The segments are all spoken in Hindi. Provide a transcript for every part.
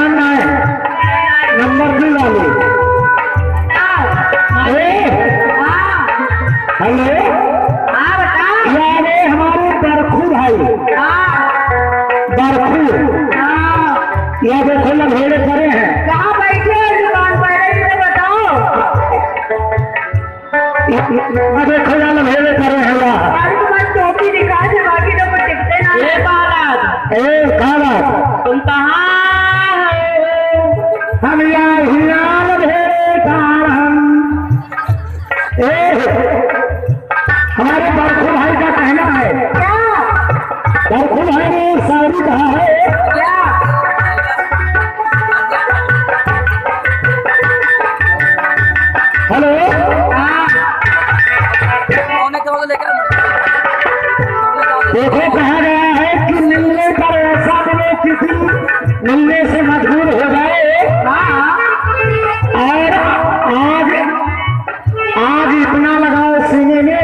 जानना है नंबर 2 वाली। हेलो, यारे हमारे बरखू भाई, बरखू, यह देखो लभेड़े करे हैं। कहाँ बैठे हैं दुकान पर, इसे बताओ। देखो यार लभेड़े करे हैं वहाँ। टोपी दिखा दे, बाकी तो कुछ दिखते ना। काला तुम कहाँ हम यार लभेड़े हम हमारे बरखू भाई का कहना है। क्या बरखू भाई ने शायरी कहा है। क्या हेलो, देखो कहा गया है कि मिलने पर ऐसा मिले किसी मिलने से मजबूर हो जाए। और आज इतना लगाओ सीने में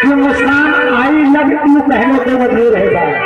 कि मुस्कान आई लव यू कहने को मजबूर हो जाए।